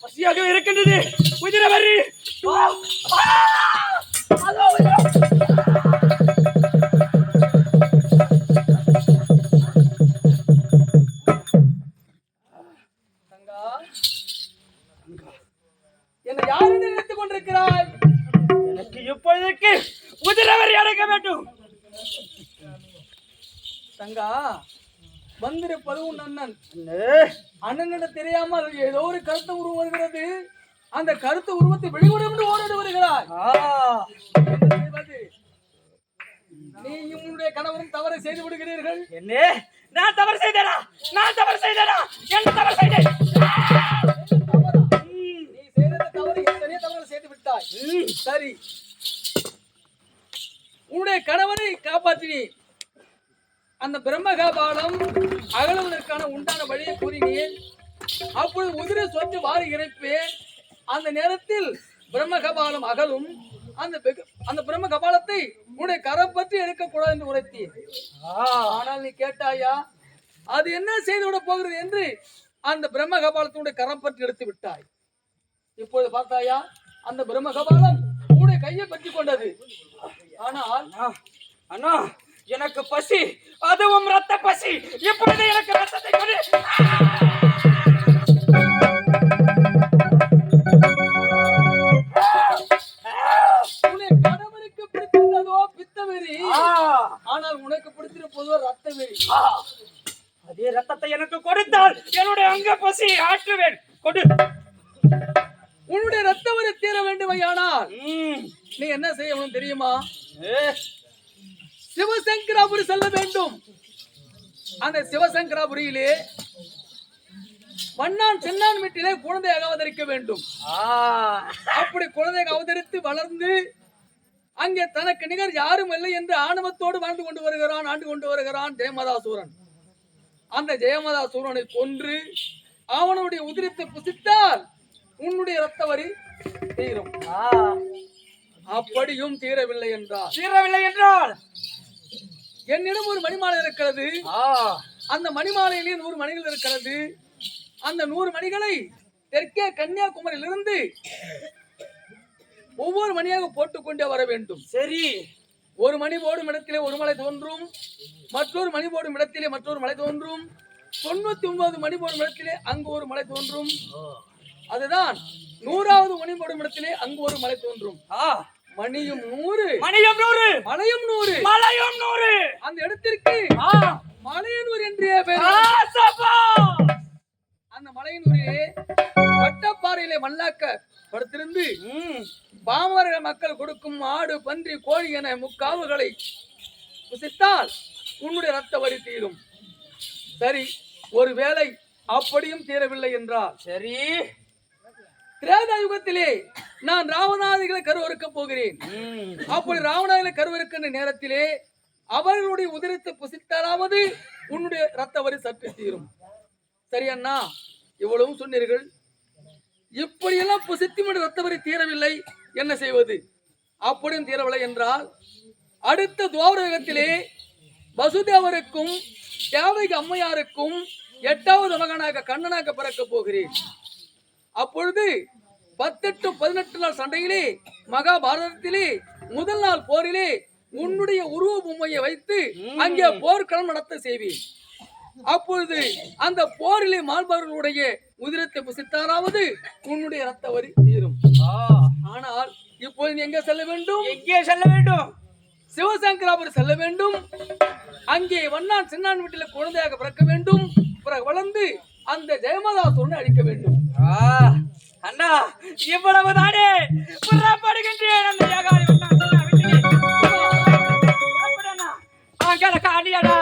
பசியாக இருக்கின்றது. குதிரவரி என்னை யார் என்று நினைத்துக் கொண்டிருக்கிறாய்? எனக்கு இப்பொழுதுக்கு குதிரவரி அடைக்க வேண்டும். தங்கா, வந்திருப்பது உன் அண்ணன். அண்ணனிடம் தெரியாமல் ஏதோ ஒரு கருத்து உருவம் வருகிறது. அந்த கருத்து உருவத்தை வெளிவிடும் என்று ஓடிட்டு வருகிறாய். என்ன செய்வது? நீயும் உன்னுடைய கணவரும் தவறை செய்து விடுகிறீர்கள். என்ன? நான் தவறு செய்தேனா? நான் தவறு செய்தேனா? என்ன தவறு செய்தேன்? நீ செய்தது தவறு, எத்தனையோ தவறு செய்து விட்டாய். சரி, உன்னுடைய கணவனை காப்பாற்றினி. அந்த பிரம்மகபாலம் அகலுவதற்கான உண்டான வழியை கூறினேன். அப்பொழுது உதிரை சொத்து வாரி இறைப்பேன். அந்த நேரத்தில் பிரம்மகபாலம் அகலும். அந்த பிரம்ம கபாலத்தை உன்னுடைய கரம் பற்றி எடுக்கக்கூடாது என்று உரைத்தேன். ஆனால் நீ கேட்டாயா? அது என்ன செய்து விட போகிறது என்று அந்த பிரம்ம கபாலத்தினுடைய கரம் பற்றி எடுத்து விட்டாய். இப்பொழுது பார்த்தாயா? அந்த பிரம்ம கபாலம் உன்னுடைய கையை பற்றி கொண்டது. ஆனால் அண்ணா, எனக்கு பசி, அதுவும் ரத்த பசி. இப்பொழுது எனக்கு ரத்தத்தை கொடு. கணவனுக்கு பிடித்திருந்ததோ பித்தவெறி, ஆனால் உனக்கு பிடித்திருப்பதோ ரத்த வெறி. அதே ரத்தத்தை எனக்கு கொடுத்தால் என்னுடைய அங்க பசி ஆற்றுவேன். கொடு. உன்னுடைய ரத்த வரி தீர வேண்டுமையானால் நீ என்ன செய்யணும் தெரியுமா? சிவசங்கராபுரி செல்ல வேண்டும். அந்த சிவசங்கராபுரியிலே மன்னான் சென்னான் வீட்டிலே குழந்தையாக அவதரிக்க வேண்டும். அப்படி குழந்தையாக அவதரித்து வளர்ந்து அங்கே தனக்கு நிகர் யாரும் இல்லை என்று ஆணவத்தோடு ஆண்டு கொண்டு வருகிறான் ஜெயமதாசூரன். அந்த ஜெயமதாசூரனை கொன்று அவனுடைய உதிரத்தை புசித்தால் உன்னுடைய ரத்த வரி தீரும். அப்படியும் தீரவில்லை என்றால் என்னிடம் ஒரு மணிமாலை இருக்கிறது. அந்த மணிமாலையிலே 100 மணிகள் இருக்கிறது. அந்த 100 மணிகளை தெற்கே கன்னியாகுமரியிலிருந்து ஒவ்வொரு மணியாக போட்டுக்கொண்டே வர வேண்டும். சரி, ஒரு மணி போடும் இடத்திலே ஒரு மலை தோன்றும், மற்றொரு மணி போடும் இடத்திலே மற்றொரு மலை தோன்றும், 99 மணி போடும் இடத்திலே அங்கு ஒரு மலை தோன்றும். அதுதான் 100வது மணி போடும் இடத்திலே அங்கு ஒரு மலை தோன்றும். மணியும் 100, மலையும் 100. அந்த இடத்திற்கு மலையனூர் என்றே பெயர். அந்த மலையனூரிலே வட்டப்பாறையிலே மல்லாக்க படுத்திருந்து பாமர மக்கள் கொடுக்கும் ஆடு, பன்றி, கோழி என முக்காவுகளை புசித்தால் உன்னுடைய ரத்த வரி தீரும். சரி, ஒருவேளை அப்படியும் தீரவில்லை என்றால் சரி, திரேதா யுகத்திலே நான் ராவணாதிகளை கருவறுக்க போகிறேன். அப்படி ராவணாதிகளை கருவறுக்கின்ற நேரத்திலே அவர்களுடைய உதிரத்தை புசித்தாலாவது உன்னுடைய ரத்த வரி சற்று தீரும். சரி அண்ணா, இவ்வளவும் சொன்னீர்கள். இப்படியெல்லாம் புசித்து ரத்த வரி தீரவில்லை, என்ன செய்வது? அப்படியும் தீரவில்லை என்றால் அடுத்த துவாபரகத்திலே வசுதேவருக்கும் தேவகி அம்மையாருக்கும் 8வது மகனாக கண்ணனாக பிறக்க போகிறேன். அப்பொழுது 18 நாள் சண்டையிலே மகாபாரதத்திலே முதல் நாள் போரிலே உன்னுடைய உருவ பொம்மையை வைத்து அங்கே போர்க்களம் நடத்த செய்வேன். அப்பொழுது அந்த போரிலே மால்பவர்களுடைய உதிரத்தை புசித்தாராவது உன்னுடைய ரத்த வரி தீரும். ஆனால் இப்போது எங்கே செல்ல வேண்டும்? சிவசங்கராபுரி செல்ல வேண்டும். அங்கே வண்ணான் சின்னான் வீட்டில் குழந்தையாக பிறக்க வேண்டும். பிறகு வளர்ந்து அந்த ஜெயமதாசூரனை அழிக்க வேண்டும். அண்ணா, இவ்வளவுதானே புறப்படுகின்றேன். அந்த யாகாரி வண்ணான் சின்னான் வீட்டிலே அங்கே காணியடா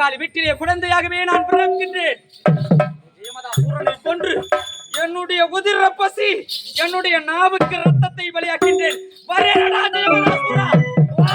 பங்காளி வீட்டிலே குழந்தையாகவே நான் பிறக்கின்றேன். சூரனை கொன்று என்னுடைய உதிர பசி என்னுடைய நாவுக்கு ரத்தத்தை பலியாக்கின்றேன். வரேனடா தேவதாசுரா, வா!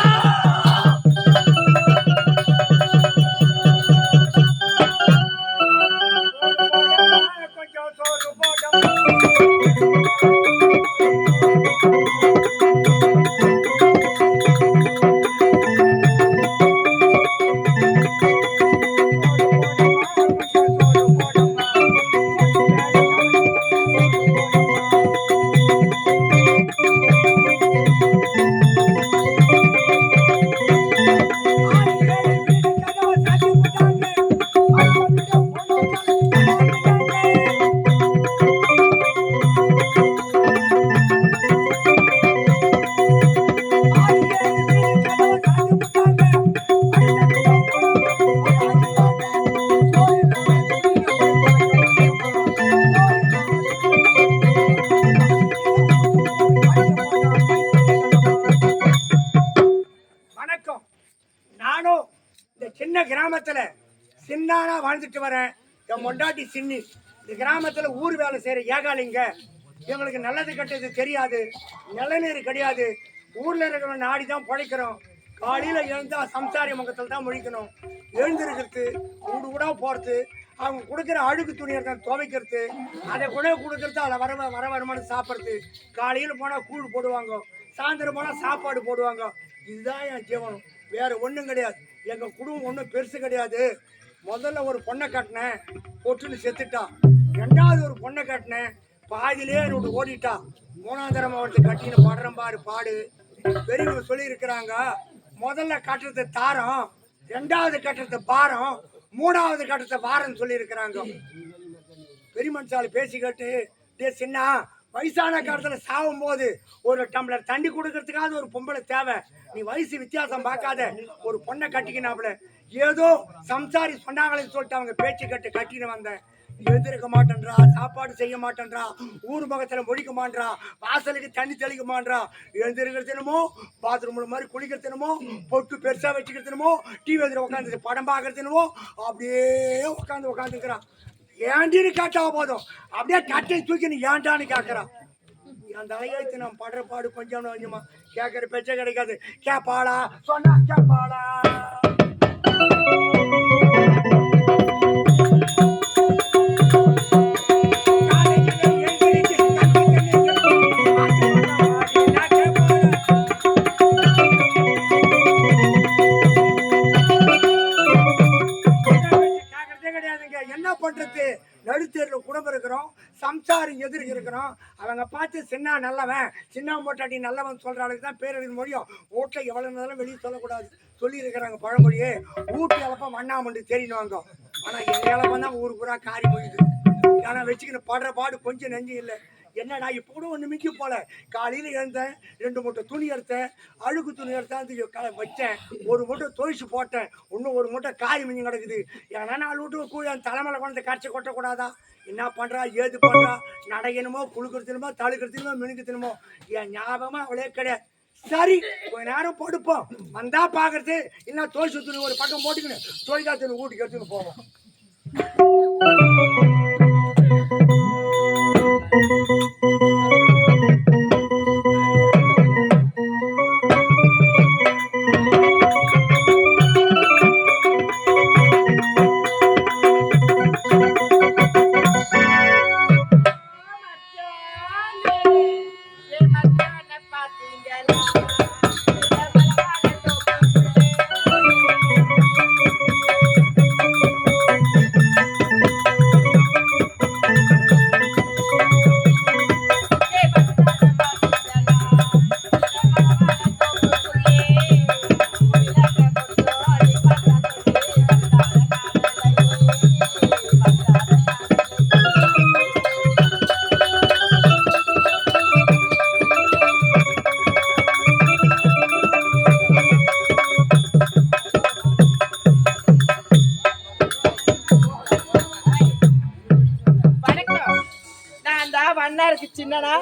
நானும் இந்த சின்ன கிராமத்துல சின்னானா வாழ்ந்துட்டு வரேன். என் மொண்டாட்டி சின்னி இந்த கிராமத்துல ஊர் வேலை செய்யற ஏகாலிங்க. எங்களுக்கு நல்லது கெட்டது தெரியாது, நிலநீர் கிடையாது. ஊர்ல இருக்கிற நாடிதான் பிழைக்கிறோம். காலையில எழுந்தா சம்சாரி முகத்தில் தான் முழிக்கணும். எழுந்திருக்கிறது, ஊடு கூட போறது, அவங்க கொடுக்குற அழுக்கு துணியை தான் துவைக்கிறது, அதை கூட கொடுக்கறது, அதில் வர வருமானம் சாப்பிட்றது. காலையில் போனால் கூழ் போடுவாங்க, சாயந்தரம் போனால் சாப்பாடு போடுவாங்க. இதுதான் என் ஜீவனம், வேற ஒன்றும் கிடையாது. எங்கள் குடும்பம் ஒன்றும் பெருசு கிடையாது. முதல்ல ஒரு பொண்ணை கட்டினேன், பொட்டுன்னு செத்துட்டா. ரெண்டாவது ஒரு பொண்ணை கட்டினேன், பாதியிலே என்னோட ஓடிட்டா. மூணாவது தரம் அவர்கிட்ட கட்டின்னு பாடுறேன் பாரு பாடு. பெரியவங்க சொல்லி இருக்கிறாங்க, முதல்ல கட்டுறது தாரம், ரெண்டாவது கட்டுறது பாரம், மூணாவது கட்டத்தை வாரன்னு சொல்லி இருக்கிறாங்க. பெரிய மனுஷால பேசி கேட்டு, டே சின்ன வயசான காலத்துல சாகும் போது ஒரு டம்ளர் தண்ணி கொடுக்கறதுக்காவது ஒரு பொம்பளை தேவை. நீ வயசு வித்தியாசம் பார்க்காத ஒரு பொண்ணை கட்டிக்கினாப்புல. ஏதோ சம்சாரி சொன்னாங்களேன்னு சொல்லிட்டு அவங்க பேச்சு கட்டு கட்டின்னு வந்தேன். எழுந்திருக்க மாட்டேன்றா, சாப்பாடு செய்ய மாட்டேன்றா, ஊர் முகத்துல முடிக்க மாட்டா, வாசலுக்கு தண்ணி தெளிக்க மாட்டா. எழுந்திருக்கிறதுனமோ, பாத்ரூம்ல மாதிரி குளிக்கிறதுனமோ, பொட்டு பெருசா வச்சுக்கிறதுனமோ, டிவி எதிர உட்காந்து படம் பார்க்கறதுனமோ, அப்படியே உட்காந்துக்கிறான். ஏண்டின்னு கேட்டா போதும், அப்படியே கட்டை தூக்கி நீ ஏண்டான்னு கேட்கறான். அந்த அலையத்து நான் படுற பாடு கொஞ்சம் கொஞ்சமா கேட்கற பேச்சே கிடைக்காது. கேப்பாளா சொன்னா கேப்பாளா. என்ன பண்றது, நடுத்தேர்ல குடும்பம் இருக்கிறோம், சம்சாரி எதிர்க்கு இருக்கிறோம். அவங்க பார்த்து சின்ன நல்லவன், சின்ன போட்டாட்டி நல்லவன் சொல்ற அளவுக்கு தான் பேர் எழுத முடியும். வீட்டில் எவ்வளவு இருந்தாலும் வெளியே சொல்லக்கூடாது சொல்லி இருக்கிறாங்க பழமொழியே. ஊட்டி இழப்ப வண்ணாமண்டு தெரியுவாங்க. ஆனா எங்க இழப்பம் தான் ஊரு பூரா காரி முடியுது. ஏன்னா வச்சுக்கின்னு படுற பாடு கொஞ்சம் நெஞ்சு இல்லை. என்னடா இப்போ கூட ஒன்று மிக்க போல. காலையில் எழுந்தேன், 2 மூட்டை துணி எடுத்தேன், அழுக்கு துணி எடுத்தேன் வச்சேன், 1 மூட்டை தொழிச்சு போட்டேன், இன்னும் 1 மூட்டை காரி மிஞ்சி கிடக்குது. ஏன்னா 4 வீட்டு கூழ் என் தலைமையில கொண்டு கரைச்சி கொட்டக்கூடாதா? என்ன பண்றா, ஏது பண்றா, நடையணுமோ, குழுக்கிறதுனுமோ, தழுக்கிறதுனுமோ, மினுக்குத்தினுமோ, என் ஞாபகமா அவளே கிடையாது. சரி கொஞ்ச நேரம் படுப்போம், வந்தா பாக்குறது. இன்னும் தொழிச்சு துணி ஒரு பக்கம் போட்டுக்கணும், தொழிலா துணி வீட்டுக்கு எடுத்துன்னு போவோம். சின்னனா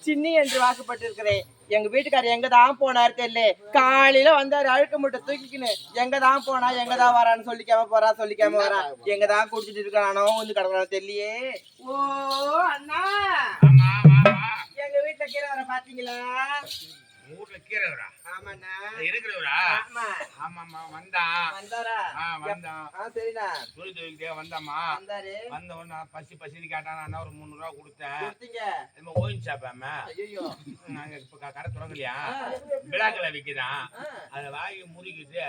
சின்னி என்று வாக்குப்பட்டிருக்கிறேன். எங்க வீட்டுக்காரர் எங்க தான் போனாரு தெரியல. காலையில வந்தாரு அழுக்க மூட்டை தூக்கிக்கின்னு, எங்க தான் போனா எங்க தான் வரான்னு சொல்லிக்காம வரா. எங்க தான் குடிச்சிட்டு இருக்கானோ வந்து கிடக்குறானோ தெரியலையே. ஓ அண்ணா, எங்க வீட்டுல கீரை வர பாத்தீங்களா? ஊர்ல கீரை வரா? ஆமாண்ணா. இருக்கிறவரா? ஆமா. ஆமாம்மா, வந்தான். வந்தாரா? வந்தான். சரிண்ணா. துணி துவைக்கிட்டே வந்தாம்மா. வந்தாரு. வந்த உடனே பசின்னு கேட்டான். நான் ஒரு 300 ரூபா கொடுத்தேன். கொடுத்தீங்க? என்னமோ ஓயின் சாப்பாம. ஐயோ, நாங்க இப்ப கடை தொடங்கலையா, விழாக்களை விற்கிறான். அதை வாங்கி முறிக்கிட்டு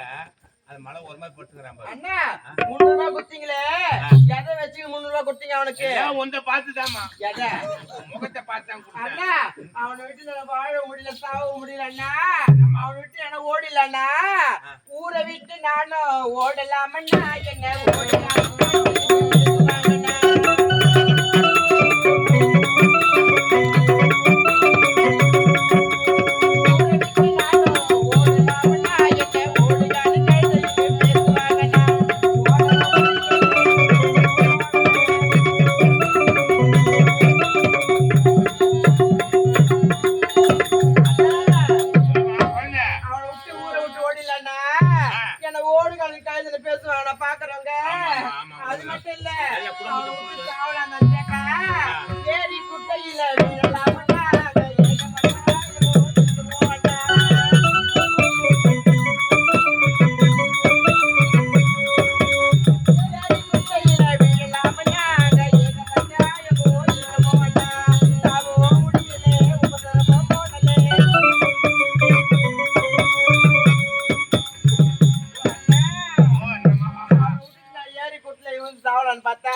அது மழை ஒரு மாதிரி பட்டுக்கிறான். அண்ணா 300 ரூபாய் கொடுத்தீங்களே, எதை வச்சு 300 ரூபாய் கொடுத்தீங்க அவனுக்கு? ஒன்றை பார்த்துதாம்மா, எதை? முகத்தை பார்த்தான் கொடுத்தேன். அண்ணா அவனை விட்டு நான் வாழ முடியல, சாவ முடியல அண்ணா. அவனை விட்டு என்ன ஓடல அண்ணா. ஊரை விட்டு நானும் ஓடலாமண்ணா, என்ன ஓடலாம். பார்த்தா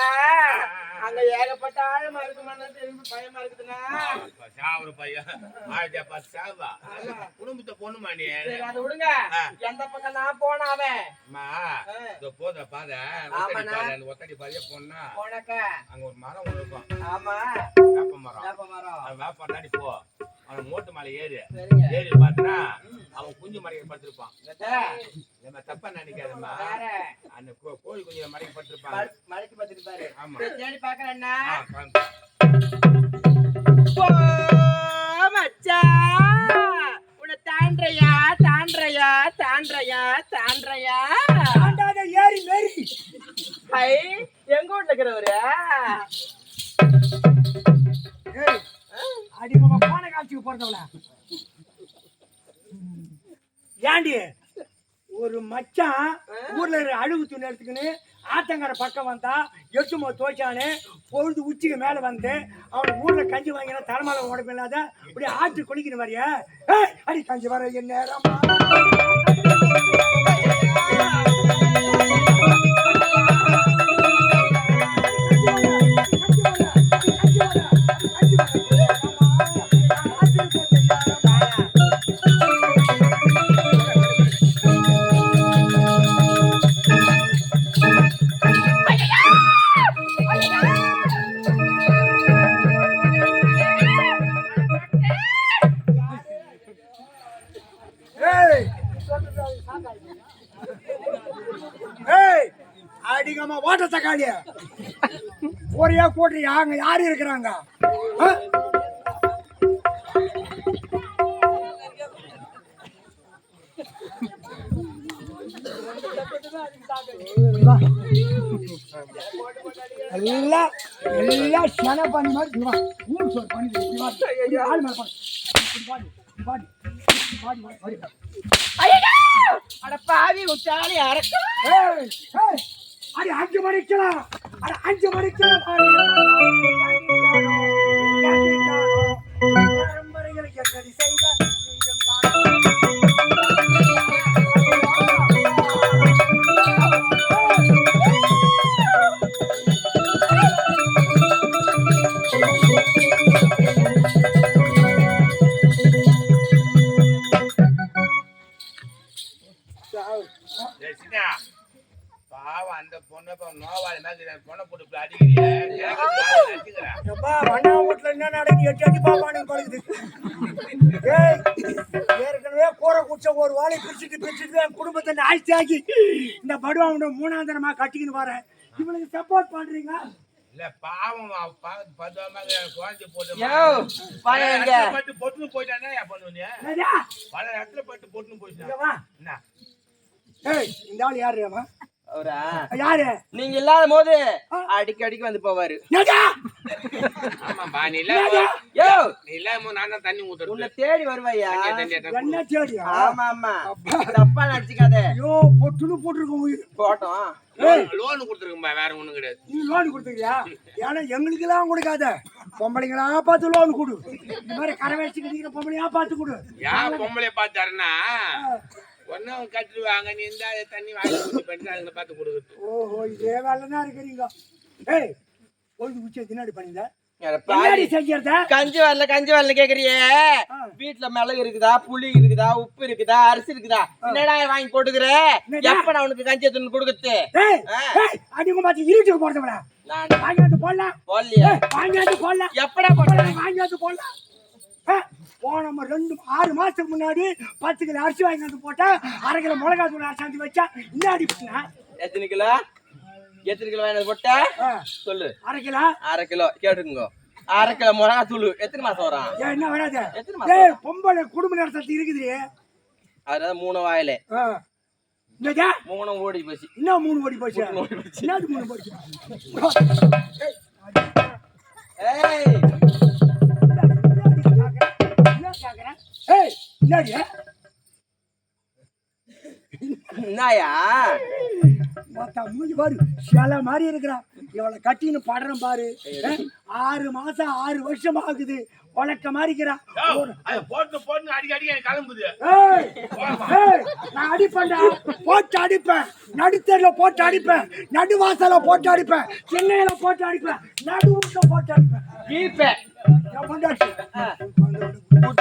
அங்க ஏகப்பட்ட ஆழமா இருக்குமான்னு திரும்பி பயமா இருக்குதுன்னா சாவுற பையன் ஆழ்த்தியா பார்த்து சாவா குடும்பத்தை பொண்ணுமா நீ. சரி அதை விடுங்க. எந்த பக்கம் நான் போனாவன் போத பாத ஒத்தடி பாதையா போனா போனாக்க அங்க ஒரு மரம் இருக்கும். ஆமா, வேப்ப மரம். வேப்ப தாண்டி போ, அவன் மூட்டு மேல ஏறி பாத்துனா அவன் குஞ்சு மறைக்க பட்டிருப்பான். நம்ம தப்பா நினைக்காதம்மா, அந்த கோழி குஞ்சு மறைக்க பட்டிருப்பான். மறைக்க பட்டிருப்பாரு. ஆமா, தேடி பாக்குறேன்னா உன்னை தாண்டறையா தாண்டாத ஏறி மேரி. ஹை, எங்க வீட்டுல இருக்கிறவரு அடிமமா போன காட்சிக்கு போறதவள ஏண்டி ஒரு மச்சான் ஊர்ல அழுகு துணி எடுத்துக்கின்னு ஆத்தங்கரை பக்கம் வந்தா எட்டுமோ தோச்சானு பொழுது உச்சிக்கு மேல வந்து அவன் ஊர்ல கஞ்சி வாங்கினா தலைமையில உடம்பு இல்லாத இப்படி ஆற்று குளிக்கிற மாதிரியா அடி கஞ்சி வர என் நேரமா அடிக்காம ஓட்ட தக்காளிய ஒரே கூட்டுறியா? அங்க யாரு இருக்கிறாங்க? எல்லாம் சென பண்ணி மாதிரி ஊர் சோறு பண்ணி ஆள் மேல அட பாவி உச்சாலி அரக்க. அடி 5 மணிக்கலாம், அட 5 மணிக்கலாம் பரம்பரைகளுக்கு கடி செய்த பாவம் அந்த பொண்ணை நோவாளி மாதிரி பொண்ணை போட்டு அடிக்கிறீங்க. மண்ணா வீட்டுல என்ன நடக்கு 8 அடி பாப்பானு பழகுது. ஏற்கனவே கூரை குச்ச ஒரு வாழை பிரிச்சுட்டு என் குடும்பத்தை ஆட்சி ஆக்கி இந்த படுவாங்க 3ஆம் தரமா கட்டிக்கின்னு வரேன். இவனுக்கு சப்போர்ட் பண்றீங்க. இல்ல பாவம் பதுவாம குழந்தை போட்டு யோ பாருங்க பட்டு பொட்டுன்னு போயிட்டானே ஏன் பண்ணுவீங்க என்னடா? பல இடத்துல பட்டு பொட்டுன்னு இங்க போயிட்டான் வா. என்ன ஏய், இந்த ஆள் யாருமா? அவரா யாரு? நீங்க இல்லாத போது அடிக்கடிக்கு வந்து போவாரு. என்னடா? ஆமாம்பா நீ யோ இல்லாம நான் தான் தண்ணி ஊத்துறது உன்னை தேடி வருவாயா? என்ன தேடியா? ஆமா ஆமா தப்பா நடிச்சுக்காத. ஐயோ, பொட்டுன்னு போட்டிருக்கோம் உயிர். போட்டோம் லோன் கொடுத்துருக்கும்பா வேற ஒண்ணும் கிடையாது நீ லோன் கொடுத்துக்கியா? ஏன்னா எங்களுக்கு எல்லாம் கொடுக்காத, பொம்பளைங்களா பார்த்து லோன் கொடு. இந்த மாதிரி கரை வச்சு கட்டிக்கிற பொம்பளையா பார்த்து கொடு. யார் பொம்பளைய பார்த்தாருன்னா ஒன்னும் கட்டுருவாங்க நீ இருந்தா தண்ணி வாங்கி ஊத்தி பண்ணி அதுங்களை பார்த்து கொடுக்குறது ஓஹோ, இதே வேலை தான் இருக்கிறீங்க. ஏய், பொழுது உச்சி தின்னாடி பண்ணிங்க பாரு. என்னடி செஞ்சத? கஞ்சி வரல கேக்குறியே. வீட்டுல மிளகு இருக்குதா, புளி இருக்குதா, உப்பு இருக்குதா, அரிசி இருக்குதா, என்னடா வாங்கி போட்டுக்கிற? எப்ப நான் உனக்கு கஞ்சி எடுத்து கொடுக்குறது? ஏய், ஏய், அடிங்க மாத்தி இருட்டுக்கு போறதவளா? நான் வாங்கி வந்து போடலாம். போடலையே. வாங்கி வந்து போடலாம். எப்படா போட்டேன்? வாங்கி வந்து போடலாம். போன 6 மாசத்துக்கு முன்னாடி 10 கிலோ அரிசி வாங்கி வந்து போட்டா 1/2 கிலோ மிளகா தூள் அரைச்சி வச்சா இந்த அடி பண்ணா எத்தனை கிலோ வாங்கினது போட்ட சொல்லு. 1/2 கிலோ. 1/2 கிலோ கேட்டுங்க. 1/2 கிலோ மிளகா தூள் எத்தனை மாசம் வரும்? ஏன் என்ன வராது? எத்தனை மாசம்? ஏய், பொம்பளை குடும்ப நடத்தி இருக்குது. அதாவது 3 வாயில என்னடா? 3 ஓடி போச்சு. இன்னும் 3 ஓடி போச்சு. என்னது 3 போச்சு? ஏய் ஏய், என்னடி? என்னயா மொத்த மூஞ்சி பாரு, சில மாதிரி இருக்கிறான். இவளை கட்டின்னு படுறேன் பாரு. 6 மாசம் 6 வருஷம் ஆகுது. உலக்க மாதிரிக்கிறான். போட்டு அடிக்கடி எனக்கு கிளம்புது நான் அடிப்பேன்டா, போட்டு அடிப்பேன். நடுத்தேர்ல போட்டு அடிப்பேன், நடுவாசல போட்டு அடிப்பேன், சென்னையில போட்டு அடிப்பேன், நடுவுல போட்டு அடிப்பேன். கீப்பே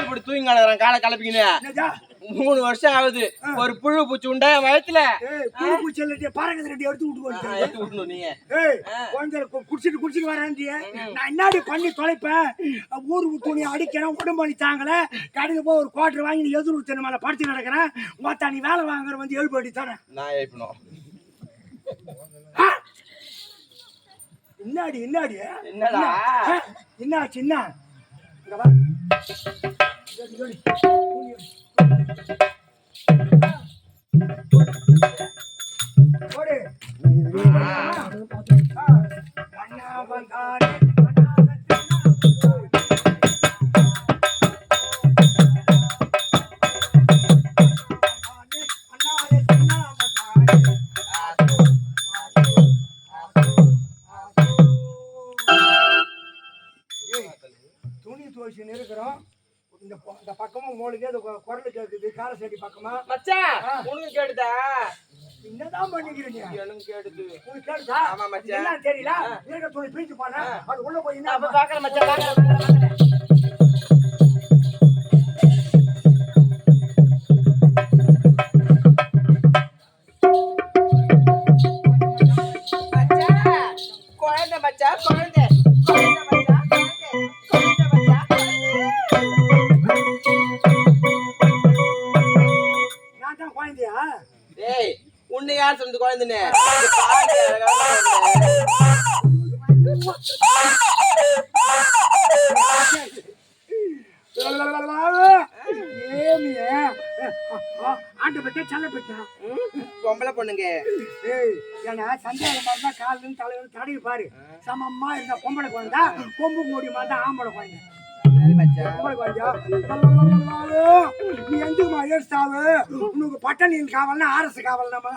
புட்டு தூங்கி காலை கலப்பிக்கின்னு 3 வருஷம் ஆகுது. ஒரு புழு பூச்சி உண்டா வயத்துல? பாருங்க எடுத்து விட்டு நீங்க குடிச்சிட்டு வரேன். நான் என்னாடி பண்ணி தொலைப்பேன். ஊரு துணி அடிக்கிறேன், உடம்பு அடித்தாங்களே. கடையில் போய் ஒரு குவார்டர் வாங்கி நீ எதிர் ஊத்து மேல படுத்து நடக்கிறேன். மொத்தம் நீ வேலை வாங்குற வந்து எழுப்பு அடி தரேன். நான் எழுப்பணும். என்னாடி என்னாடி என்னடா என்னாச்சு? என்ன துணி துவைச்சு இருக்கிறோம். இந்த பக்கமும் மோளுக்கு குரல் கேக்குது. காரசேடி பக்கமா மச்சான் உனக்கு கேட்டுதா? என்னதான் பண்ணிக்கிறீங்க? எனக்கு கேட்டுது. உங்களுக்கு கேட்டுதா? ஆமா மச்சான். என்ன தெரியல. இருக்க துணி பிரிச்சு பாரு. அது உள்ள போய் என்ன பாக்கற மச்சான் பாக்கற. குழந்தை மச்சான் குழந்தை குழந்தை மச்சான் குழந்தை மச்சான். நான் தான் குழந்தையா? ஏய் உன்னை யார் சொன்னது குழந்தைன்னு? ஆண்டு பத்தா செல்ல பத்தா பொம்பளை பொண்ணுங்க. ஏன்னா சந்தேகம் பார்த்தா காலிலும் தலைவரும் தடவி பாரு. சமமா இருந்த பொம்பளை குழந்தா, கொம்பு மூடி மாதிரி ஆம்பளை குழந்தை. பொம்பளை குழந்தையா? நீ எந்துக்குமா ஏற்சாவு? உனக்கு பட்டணியின் காவல்னா அரசு காவல் நம்ம.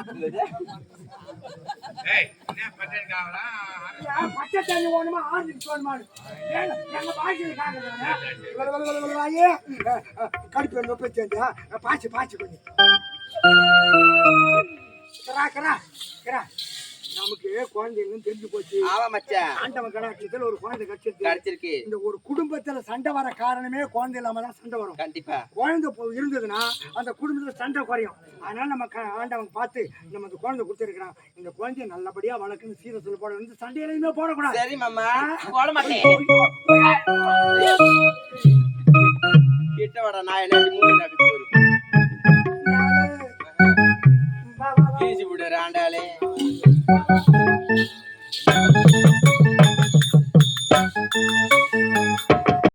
பச்சை தண்ணி ஓணுமா ஆரஞ்சு ஓணுமான்னு எங்க பாய்ச்சல் கடுப்பு நொப்பை சேர்ந்தா பாய்ச்சி பாய்ச்சி கொஞ்சம் நமக்கு குழந்தைங்களும் தெரிஞ்சு போச்சு. ஆமா மச்சான். ஆண்டவன் கடாட்சத்துல ஒரு குழந்தை கிடைச்சிருக்கு. இந்த ஒரு குடும்பத்துல சண்டை வர காரணமே குழந்தை இல்லாம தான் சண்டை வரும். கண்டிப்பா குழந்தை இருந்ததுன்னா அந்த குடும்பத்துல சண்டை குறையும். அதனால நம்ம ஆண்டவன் பார்த்து நம்ம அந்த குழந்தை கொடுத்துருக்கிறான். இந்த குழந்தைய நல்லபடியா வளர்க்கணும், சீர சொல்லி போட வந்து சண்டையிலுமே போடக்கூடாது. சரி மாமா போட மாட்டேன். கிட்ட வர நான் என்ன மூணு நடக்கு போறேன். விடுற ஆண்டாலே